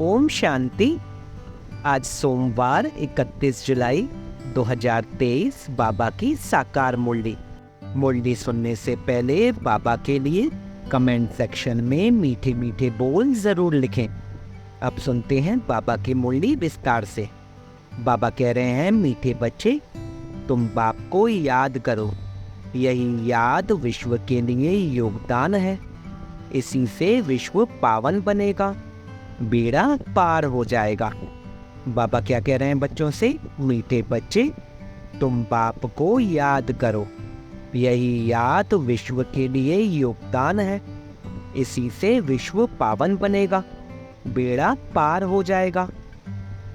ओम शांति। आज सोमवार 31 जुलाई 2023 बाबा की साकार मुरली सुनने से पहले बाबा के लिए कमेंट सेक्शन में मीठे मीठे बोल जरूर लिखें। अब सुनते हैं बाबा की मुरली विस्तार से। बाबा कह रहे हैं, मीठे बच्चे तुम बाप को याद करो, यही याद विश्व के लिए योगदान है। इसी से विश्व पावन बनेगा, बेड़ा पार हो जाएगा। बाबा क्या कह रहे हैं बच्चों से? मीठे बच्चे तुम बाप को याद करो, यही याद विश्व के लिए योगदान है। इसी से विश्व पावन बनेगा, बेड़ा पार हो जाएगा।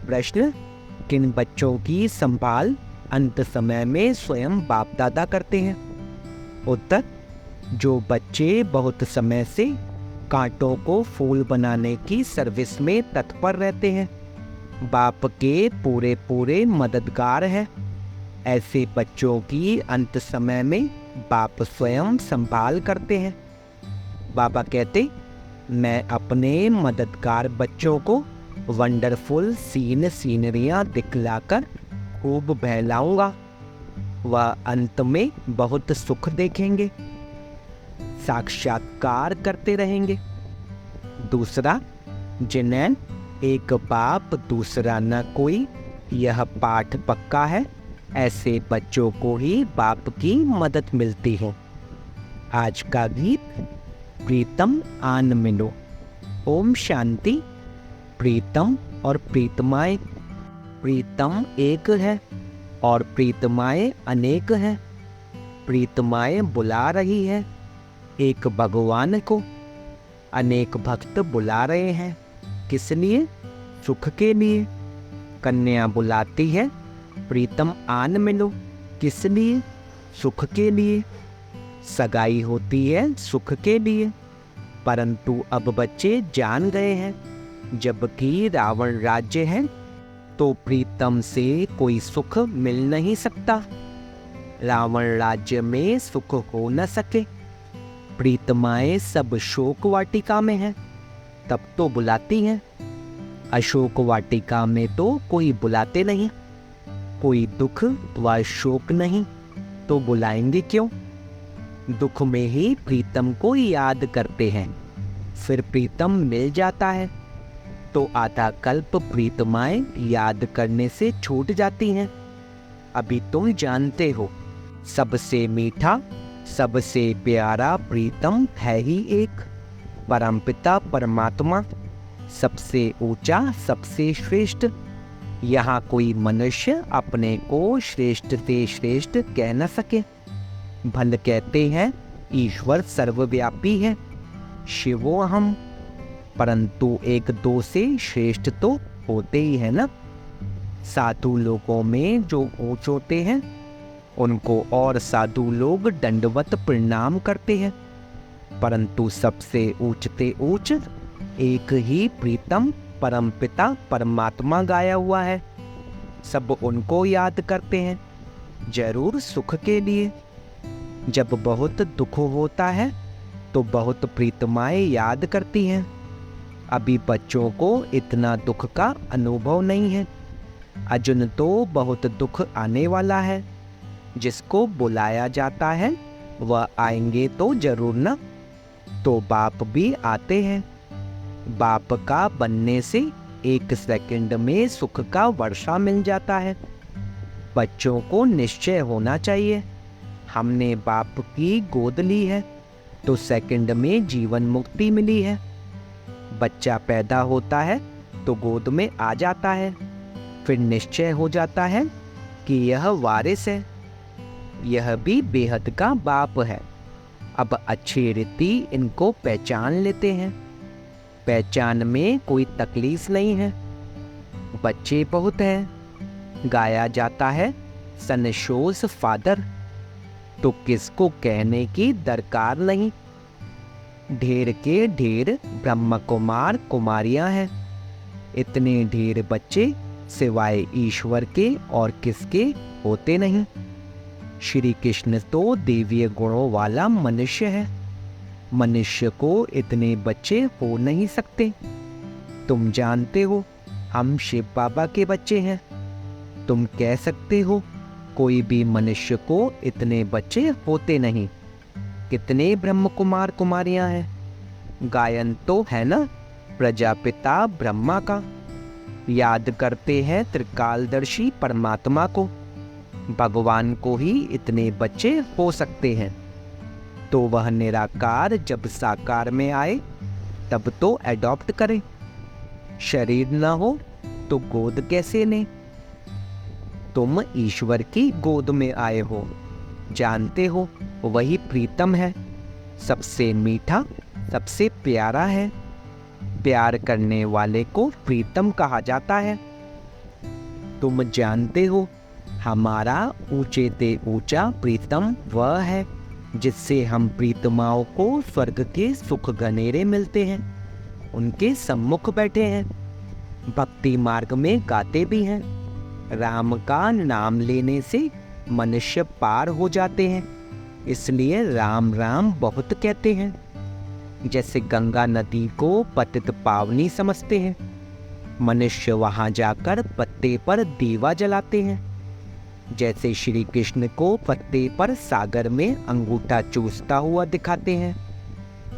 प्रश्न, किन बच्चों की संभाल अंत समय में स्वयं बाप दादा करते हैं? उत्तर, जो बच्चे बहुत समय से कांटों को फूल बनाने की सर्विस में तत्पर रहते हैं, बाप के पूरे पूरे मददगार हैं। ऐसे बच्चों की अंत समय में बाप स्वयं संभाल करते हैं। बाबा कहते, मैं अपने मददगार बच्चों को वंडरफुल सीनरियाँ दिखलाकर खूब बहलाऊंगा। वह अंत में बहुत सुख देखेंगे, साक्षात्कार करते रहेंगे। दूसरा, जिन्हें एक बाप दूसरा न कोई, यह पाठ पक्का है। ऐसे बच्चों को ही बाप की मदद मिलती है। आज का गीत, प्रीतम आन मिलो। ओम शांति। प्रीतम और प्रीतमाएं, प्रीतम एक है और प्रीतमाएं अनेक हैं। प्रीतमाएं बुला रही है एक भगवान को, अनेक भक्त बुला रहे हैं। किस लिए? सुख के लिए। कन्या बुलाती है, प्रीतम आन मिलो। किस लिए? सुख के लिए। सगाई होती है सुख के लिए। परंतु अब बच्चे जान गए हैं, जबकि रावण राज्य है तो प्रीतम से कोई सुख मिल नहीं सकता। रावण राज्य में सुख हो न सके। प्रीतमाएं सब शोक वाटिका में हैं, तब तो बुलाती हैं। अशोक वाटिका में तो कोई बुलाते नहीं। कोई दुख व शोक नहीं तो बुलाएंगे क्यों? दुख में ही प्रीतम को याद करते हैं, फिर प्रीतम मिल जाता है तो आधा कल्प प्रीतमाएं याद करने से छूट जाती हैं। अभी तुम जानते हो, सबसे मीठा सबसे प्यारा प्रीतम है ही एक, परमपिता परमात्मा, सबसे ऊंचा सबसे श्रेष्ठ। यहाँ कोई मनुष्य अपने को श्रेष्ठ से श्रेष्ठ कह न सके। भल कहते हैं ईश्वर सर्वव्यापी है, शिवो हम, परंतु एक दो से श्रेष्ठ तो होते ही है ना। साधु लोगों में जो ऊंच होते हैं उनको और साधु लोग दंडवत प्रणाम करते हैं, परंतु सबसे ऊंचते ऊंच एक ही प्रीतम परमपिता परमात्मा गाया हुआ है। सब उनको याद करते हैं, जरूर सुख के लिए। जब बहुत दुख होता है तो बहुत प्रीतमाएं याद करती हैं। अभी बच्चों को इतना दुख का अनुभव नहीं है। अजुन तो बहुत दुख आने वाला है। जिसको बुलाया जाता है वह आएंगे तो जरूर ना। तो बाप भी आते हैं। बाप का बनने से एक सेकंड में सुख का वर्षा मिल जाता है। बच्चों को निश्चय होना चाहिए, हमने बाप की गोद ली है तो सेकंड में जीवन मुक्ति मिली है। बच्चा पैदा होता है तो गोद में आ जाता है, फिर निश्चय हो जाता है कि यह वारिस है, यह भी बेहद का बाप है। अब अच्छी रीति इनको पहचान लेते हैं। पहचान में कोई तकलीफ नहीं है। बच्चे बहुत हैं। गाया जाता है सन शोज फादर, तो किसको कहने की दरकार नहीं। ढेर के ढेर ब्रह्म कुमार कुमारियां हैं। इतने ढेर बच्चे सिवाय ईश्वर के और किसके होते नहीं। श्री कृष्ण तो देवीय गुणों वाला मनुष्य है। मनुष्य को इतने बच्चे हो नहीं सकते। तुम जानते हो हम शिव बाबा के बच्चे हैं। तुम कह सकते हो कोई भी मनुष्य को इतने बच्चे होते नहीं। कितने ब्रह्म कुमार कुमारियां हैं। गायन तो है ना प्रजापिता ब्रह्मा का। याद करते हैं त्रिकालदर्शी परमात्मा को। भगवान को ही इतने बच्चे हो सकते हैं, तो वह निराकार जब साकार में आए तब तो एडॉप्ट करे। शरीर न हो तो गोद कैसे लें। तुम ईश्वर की गोद में आए हो। जानते हो वही प्रीतम है, सबसे मीठा, सबसे प्यारा है। प्यार करने वाले को प्रीतम कहा जाता है। तुम जानते हो हमारा ऊंचे ते ऊंचा प्रीतम वह है जिससे हम प्रीतमाओं को स्वर्ग के सुख घनेरे मिलते हैं। उनके सम्मुख बैठे हैं, भक्ति मार्ग में गाते भी हैं। राम का नाम लेने से मनुष्य पार हो जाते हैं, इसलिए राम राम बहुत कहते हैं। जैसे गंगा नदी को पतित पावनी समझते हैं, मनुष्य वहां जाकर पत्ते पर दीवा जलाते हैं। जैसे श्री कृष्ण को पत्ते पर सागर में अंगूठा चूसता हुआ दिखाते हैं,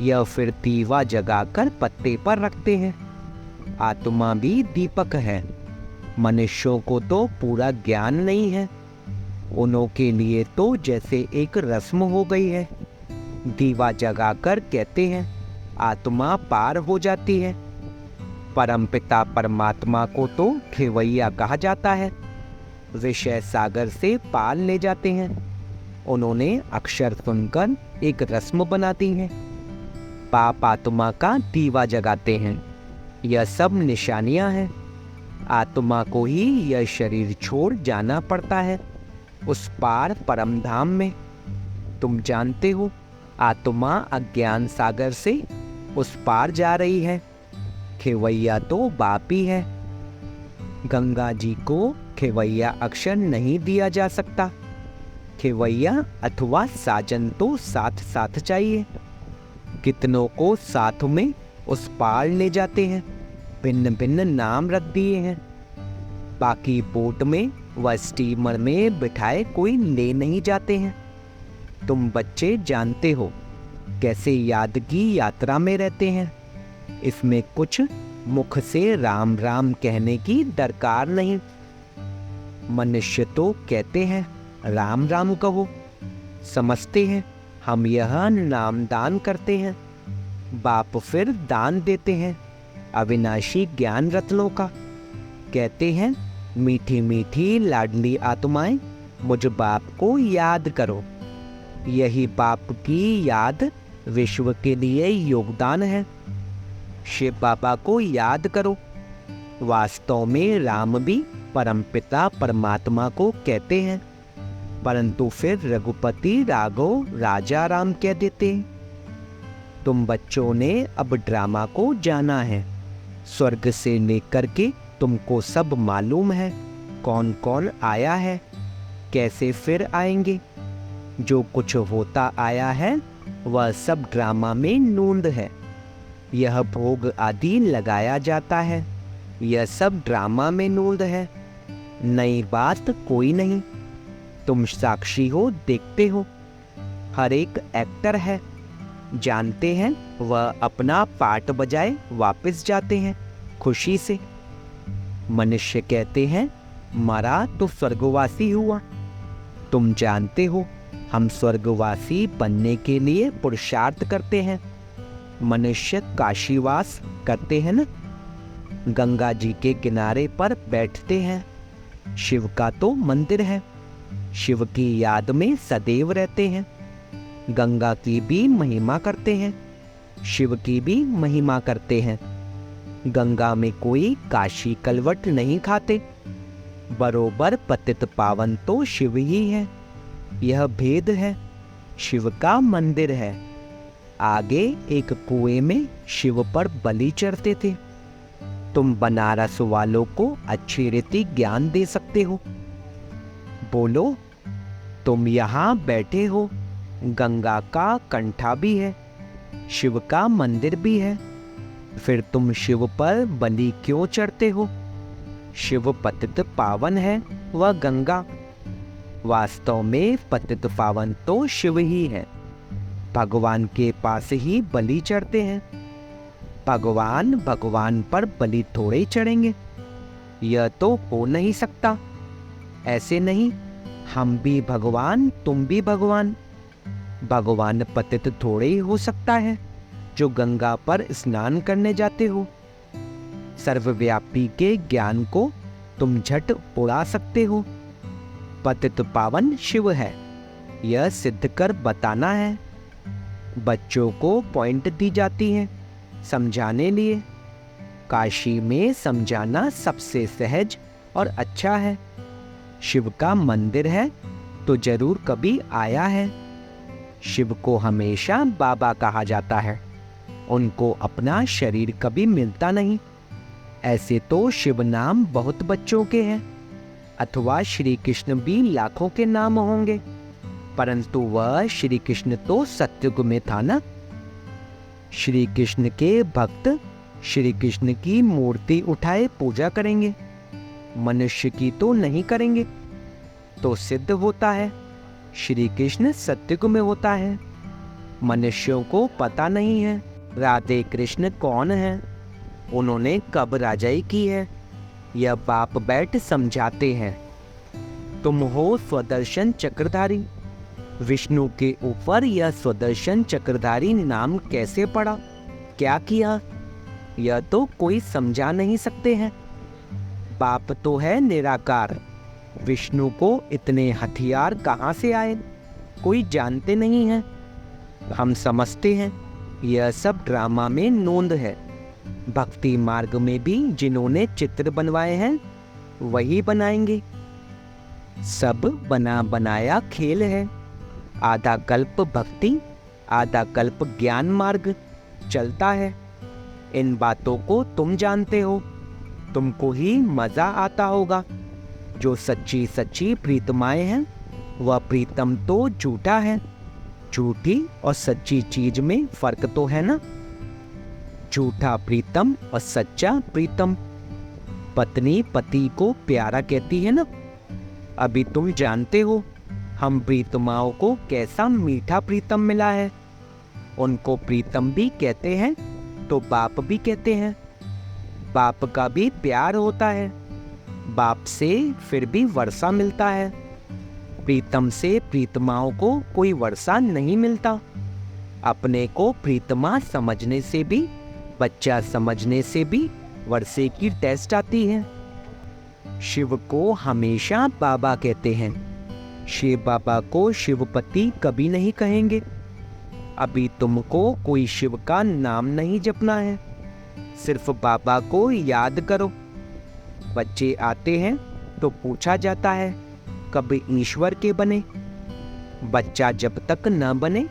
या फिर दीवा जगाकर पत्ते पर रखते हैं। आत्मा भी दीपक है। मनुष्यों को तो पूरा ज्ञान नहीं है, उन्हों के लिए तो जैसे एक रस्म हो गई है। दीवा जगाकर कहते हैं आत्मा पार हो जाती है। परमपिता परमात्मा को तो खेवैया कहा जाता है, विषय सागर से पार ले जाते हैं। उन्होंने अक्षर सुनकर एक रस्म बना दी है। पाप आत्मा का दीवा जगाते हैं। यह सब निशानियां हैं। आत्मा को ही यह शरीर छोड़ जाना पड़ता है उस पार परम धाम में। तुम जानते हो आत्मा अज्ञान सागर से उस पार जा रही है। खेवैया तो बाप ही है। गंगा जी को खेवैया अक्षर नहीं दिया जा सकता। खेवैया अथवा साजन तो साथ साथ चाहिए। कितनों को साथ में उस पार ले जाते हैं, भिन्न भिन्न नाम रख दिए हैं। बाकी बोट में व स्टीमर में बिठाए कोई ले नहीं जाते हैं। तुम बच्चे जानते हो कैसे याद की यात्रा में रहते हैं। इसमें कुछ मुख से राम राम कहने की दरकार नहीं। मनुष्य तो कहते हैं राम राम कहो, समझते हैं हम यह नाम दान करते हैं। बाप फिर दान देते हैं अविनाशी ज्ञान रत्नों का। कहते हैं मीठी मीठी लाडली आत्माएं मुझ बाप को याद करो। यही बाप की याद विश्व के लिए योगदान है। शिव बाबा को याद करो। वास्तव में राम भी परमपिता परमात्मा को कहते हैं, परंतु फिर रघुपति राघव राजा राम कह देते हैं। तुम बच्चों ने अब ड्रामा को जाना है। स्वर्ग से लेकर के तुमको सब मालूम है, कौन कौन आया है, कैसे फिर आएंगे। जो कुछ होता आया है वह सब ड्रामा में नूंद है। यह भोग आदि लगाया जाता है, यह सब ड्रामा में नूंद है। नई बात कोई नहीं। तुम साक्षी हो, देखते हो। हर एक एक्टर है, जानते हैं वह अपना पार्ट बजाए वापस जाते हैं खुशी से। मनुष्य कहते हैं मरा तो स्वर्गवासी हुआ। तुम जानते हो हम स्वर्गवासी बनने के लिए पुरुषार्थ करते हैं। मनुष्य काशीवास करते हैं ना, गंगा जी के किनारे पर बैठते हैं। शिव का तो मंदिर है, शिव की याद में सदैव रहते हैं। गंगा की भी महिमा करते हैं, शिव की भी महिमा करते हैं। गंगा में कोई काशी कलवट नहीं खाते। बरोबर पतित पावन तो शिव ही है। यह भेद है। शिव का मंदिर है। आगे एक कुएं में शिव पर बलि चढ़ते थे। तुम बनारस वालों को अच्छी रीति ज्ञान दे सकते हो। बोलो, तुम यहाँ बैठे हो, गंगा का कंठा भी है, शिव का मंदिर भी है। फिर तुम शिव पर बलि क्यों चढ़ते हो? शिव पतित पावन है, वह गंगा। वास्तव में पतित पावन तो शिव ही है। भगवान के पास ही बलि चढ़ते हैं। भगवान पर बलि थोड़े चढ़ेंगे, यह तो हो नहीं सकता। ऐसे नहीं, हम भी भगवान, तुम भी भगवान। भगवान पतित थोड़े ही हो सकता है जो गंगा पर स्नान करने जाते हो। सर्वव्यापी के ज्ञान को तुम झट उड़ा सकते हो। पतित पावन शिव है, यह सिद्ध कर बताना है। बच्चों को पॉइंट दी जाती है समझाने लिए। काशी में समझाना सबसे सहज और अच्छा है। शिव का मंदिर है तो जरूर कभी आया है। शिव को हमेशा बाबा कहा जाता है। उनको अपना शरीर कभी मिलता नहीं। ऐसे तो शिव नाम बहुत बच्चों के हैं, अथवा श्री कृष्ण भी लाखों के नाम होंगे, परंतु वह श्री कृष्ण तो सत्युग में था ना। श्री कृष्ण के भक्त श्री कृष्ण की मूर्ति उठाए पूजा करेंगे, मनुष्य की तो नहीं करेंगे। तो सिद्ध होता है श्री कृष्ण सत्युग में होता है। मनुष्यों को पता नहीं है राधे कृष्ण कौन है, उन्होंने कब राजाई की है, यह बाप बैठ समझाते हैं। तुम हो स्वदर्शन चक्रधारी। विष्णु के ऊपर यह स्वदर्शन चक्रधारी नाम कैसे पड़ा, क्या किया, यह तो कोई समझा नहीं सकते हैं। बाप तो है निराकार, विष्णु को इतने हथियार कहाँ से आए, कोई जानते नहीं है। हम समझते हैं यह सब ड्रामा में नोंद है। भक्ति मार्ग में भी जिन्होंने चित्र बनवाए हैं वही बनाएंगे। सब बना बनाया खेल है। आधा कल्प भक्ति, आधा कल्प ज्ञान मार्ग चलता है। इन बातों को तुम जानते हो, तुमको ही मजा आता होगा। जो सच्ची सच्ची प्रीतमाएं हैं वह प्रीतम तो झूठा है। झूठी और सच्ची चीज में फर्क तो है ना। झूठा प्रीतम और सच्चा प्रीतम। पत्नी पति को प्यारा कहती है ना। अभी तुम जानते हो हम प्रीतमाओं को कैसा मीठा प्रीतम मिला है। उनको प्रीतम भी कहते हैं तो बाप भी कहते हैं। बाप का भी प्यार होता है। बाप से फिर भी वर्षा मिलता है। प्रीतम से प्रीतमाओं को कोई वर्षा नहीं मिलता। अपने को प्रीतमा समझने से भी, बच्चा समझने से भी वर्षे की टेस्ट आती है। शिव को हमेशा बाबा कहते हैं। शिव बाबा को शिवपति कभी नहीं कहेंगे। अभी तुमको कोई शिव का नाम नहीं जपना है, सिर्फ बाबा को याद करो। बच्चे आते हैं तो पूछा जाता है कब ईश्वर के बने। बच्चा जब तक न बने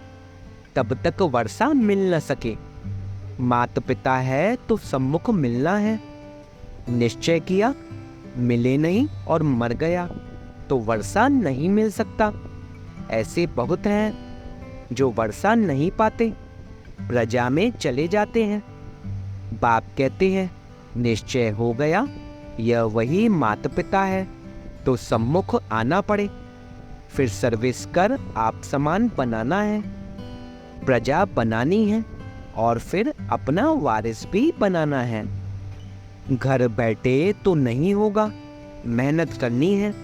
तब तक वर्षा मिल न सके। माता पिता है तो सम्मुख मिलना है। निश्चय किया, मिले नहीं और मर गया तो वर्षा नहीं मिल सकता। ऐसे बहुत हैं जो वर्षा नहीं पाते, प्रजा में चले जाते हैं। बाप कहते हैं निश्चय हो गया, यह वही माता पिता है तो सम्मुख आना पड़े। फिर सर्विस कर आप समान बनाना है, प्रजा बनानी है और फिर अपना वारिस भी बनाना है। घर बैठे तो नहीं होगा, मेहनत करनी है।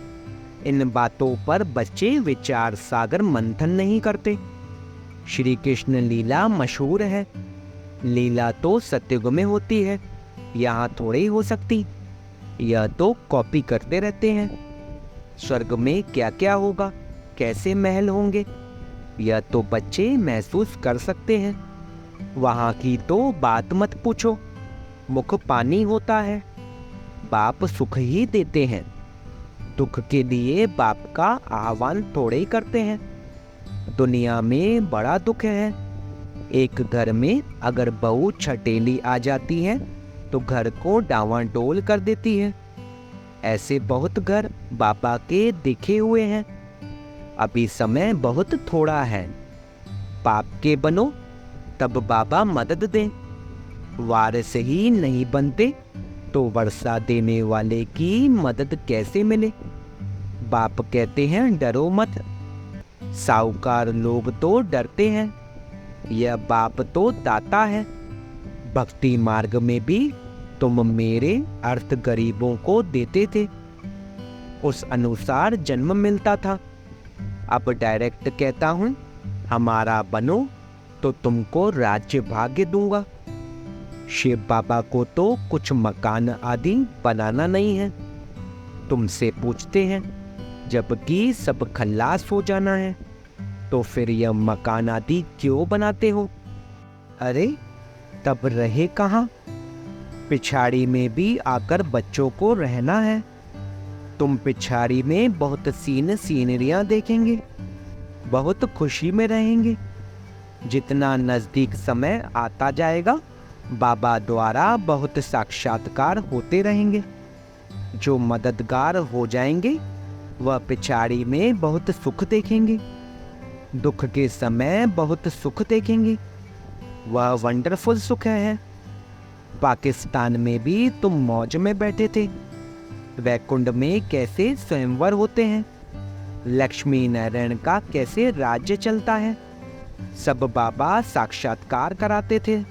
इन बातों पर बच्चे विचार सागर मंथन नहीं करते। श्री कृष्ण लीला मशहूर है। लीला तो सत्युग में होती है, यहाँ थोड़े ही हो सकती। यह तो कॉपी करते रहते हैं। स्वर्ग में क्या क्या होगा, कैसे महल होंगे, यह तो बच्चे महसूस कर सकते हैं। वहाँ की तो बात मत पूछो, मुख पानी होता है। बाप सुख ही देते हैं, दुख के लिए बाप का आह्वान थोड़े ही करते हैं। दुनिया में बड़ा दुख है। एक घर में अगर बहू छटेली आ जाती है तो घर को डावाडोल कर देती है। ऐसे बहुत घर बाबा के दिखे हुए हैं। अभी समय बहुत थोड़ा है। बाप के बनो तब बाबा मदद दें। वारिस ही नहीं बनते तो वर्षा देने वाले की मदद कैसे मिले। बाप कहते हैं डरो मत, साहूकार लोग तो डरते हैं, यह बाप तो दाता है। भक्ति मार्ग में भी तुम मेरे अर्थ गरीबों को देते थे, उस अनुसार जन्म मिलता था। अब डायरेक्ट कहता हूँ हमारा बनो तो तुमको राज्य भाग्य दूंगा। शिव बाबा को तो कुछ मकान आदि बनाना नहीं है, तुमसे पूछते हैं जबकि सब खल्लास हो जाना है तो फिर यह मकान आदि क्यों बनाते हो। अरे तब रहे कहाँ, पिछाड़ी में भी आकर बच्चों को रहना है। तुम पिछाड़ी में बहुत सीनरियाँ देखेंगे, बहुत खुशी में रहेंगे। जितना नज़दीक समय आता जाएगा बाबा द्वारा बहुत साक्षात्कार होते रहेंगे। जो मददगार हो जाएंगे वह पिछाड़ी में बहुत सुख देखेंगे, दुख के समय बहुत सुख देखेंगे। वह वंडरफुल सुख है। पाकिस्तान में भी तुम मौज में बैठे थे, वैकुंठ में कैसे स्वयंवर होते हैं, लक्ष्मी नारायण का कैसे राज्य चलता है, सब बाबा साक्षात्कार कराते थे।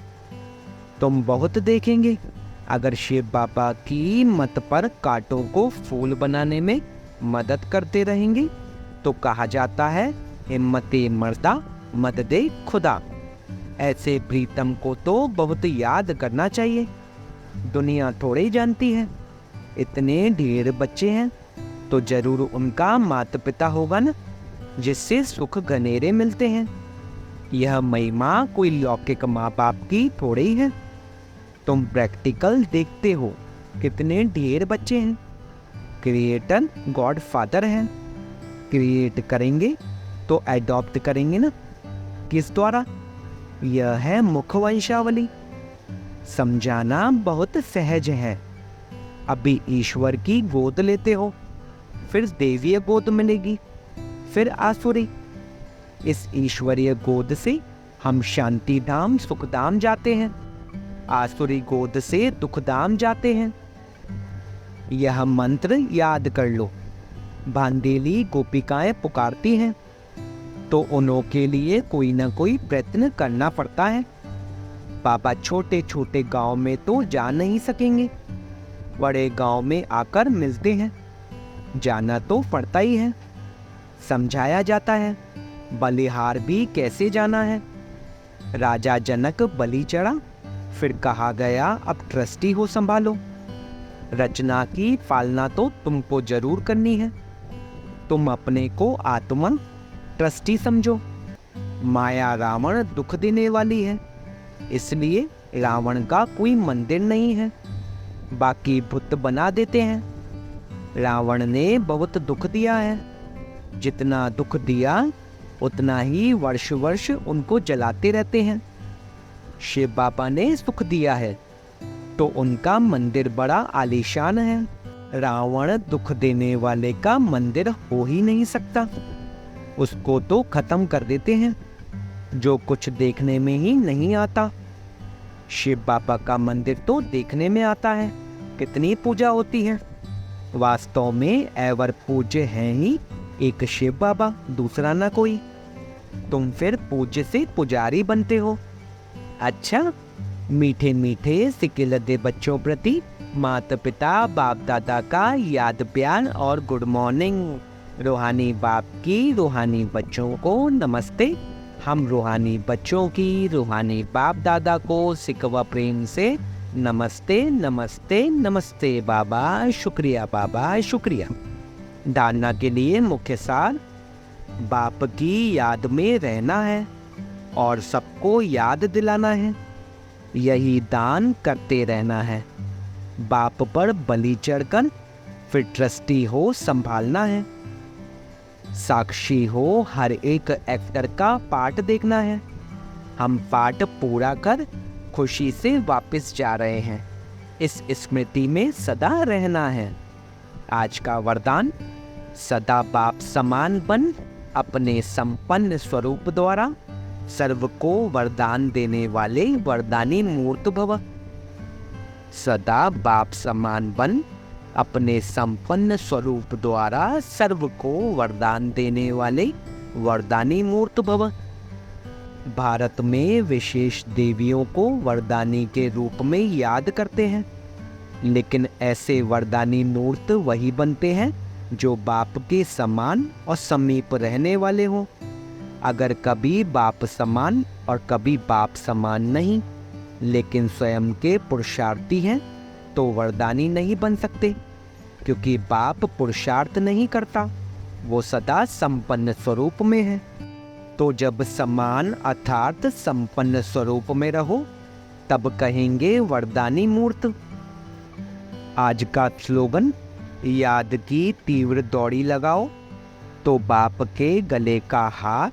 तुम बहुत देखेंगे। अगर शिव बाबा की मत पर कांटों को फूल बनाने में मदद करते रहेंगे तो कहा जाता है हिम्मते मर्दा मददे खुदा। ऐसे प्रीतम को तो बहुत याद करना चाहिए, दुनिया थोड़े ही जानती है। इतने ढेर बच्चे हैं तो जरूर उनका माता पिता होगा ना, जिससे सुख घनेरे मिलते हैं। यह महिमा कोई लौकिक माँ बाप की थोड़े ही है। तुम प्रैक्टिकल देखते हो कितने ढेर बच्चे हैं। क्रिएटर गॉड फादर है, क्रिएट करेंगे तो एडॉप्ट करेंगे ना, किस द्वारा। यह है मुखवंशावली। समझाना बहुत सहज है। अभी ईश्वर की गोद लेते हो, फिर देवीय गोद मिलेगी, फिर आसुरी। इस ईश्वरीय गोद से हम शांति धाम सुखधाम जाते हैं, आसुरी गोद से दुखधाम जाते हैं। यह मंत्र याद कर लो। भांडेली गोपिकाएं पुकारती हैं तो उन्हों के लिए कोई ना कोई प्रयत्न करना पड़ता है। बाबा छोटे छोटे गांव में तो जा नहीं सकेंगे, बड़े गांव में आकर मिलते हैं, जाना तो पड़ता ही है। समझाया जाता है बलिहार भी कैसे जाना है। राजा जनक बलि चढ़ा, फिर कहा गया अब ट्रस्टी हो संभालो। रचना की पालना तो तुमको जरूर करनी है। तुम अपने को आत्मा ट्रस्टी समझो। माया रावण दुख देने वाली है, इसलिए रावण का कोई मंदिर नहीं है, बाकी बुत बना देते हैं। रावण ने बहुत दुख दिया है, जितना दुख दिया उतना ही वर्ष वर्ष उनको जलाते रहते हैं। शिव बाबा ने सुख दिया है तो उनका मंदिर बड़ा आलीशान है। रावण दुख देने वाले का मंदिर हो ही नहीं सकता, उसको तो खत्म कर देते हैं, जो कुछ देखने में ही नहीं आता। शिव बाबा का मंदिर तो देखने में आता है, कितनी पूजा होती है। वास्तव में एवर पूज्य हैं ही एक शिव बाबा, दूसरा ना कोई। तुम फिर पूज्य से पुजारी बनते हो। अच्छा, मीठे मीठे सिकिलदे बच्चों प्रति माता पिता बाप दादा का याद प्यार और गुड मॉर्निंग। रूहानी बाप की रूहानी बच्चों को नमस्ते। हम रूहानी बच्चों की रूहानी बाप दादा को सिकवा प्रेम से नमस्ते नमस्ते नमस्ते बाबा, शुक्रिया बाबा शुक्रिया। धारणा के लिए मुख्य सार, बाप की याद में रहना है और सबको याद दिलाना है, यही दान करते रहना है। बाप पर बलि चढ़कर फिर ट्रस्टी हो संभालना है, साक्षी हो हर एक एक्टर का पार्ट देखना है। हम पार्ट पूरा कर खुशी से वापस जा रहे हैं, इस स्मृति में सदा रहना है। आज का वरदान, सदा बाप समान बन अपने संपन्न स्वरूप द्वारा सर्व को वरदान देने वाले वरदानी मूर्त भव। सदा बाप समान बन अपने संपन्न स्वरूप द्वारा सर्व को वरदान देने वाले वरदानी मूर्त भव। भारत में विशेष देवियों को वरदानी के रूप में याद करते हैं, लेकिन ऐसे वरदानी मूर्त वही बनते हैं जो बाप के समान और समीप रहने वाले हों। अगर कभी बाप समान और कभी बाप समान नहीं, लेकिन स्वयं के पुरुषार्थी हैं, तो वरदानी नहीं बन सकते, क्योंकि बाप पुरुषार्थ नहीं करता, वो सदा संपन्न स्वरूप में है। तो जब समान अर्थात संपन्न स्वरूप में रहो, तब कहेंगे वरदानी मूर्त। आज का स्लोगन, याद की तीव्र दौड़ी लगाओ तो बाप के गले का हार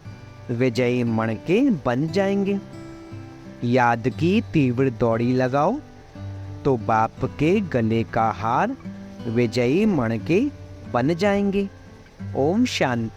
विजयी मणके बन जाएंगे। याद की तीव्र दौड़ी लगाओ तो बाप के गले का हार विजयी मणके बन जाएंगे। ओम शांति।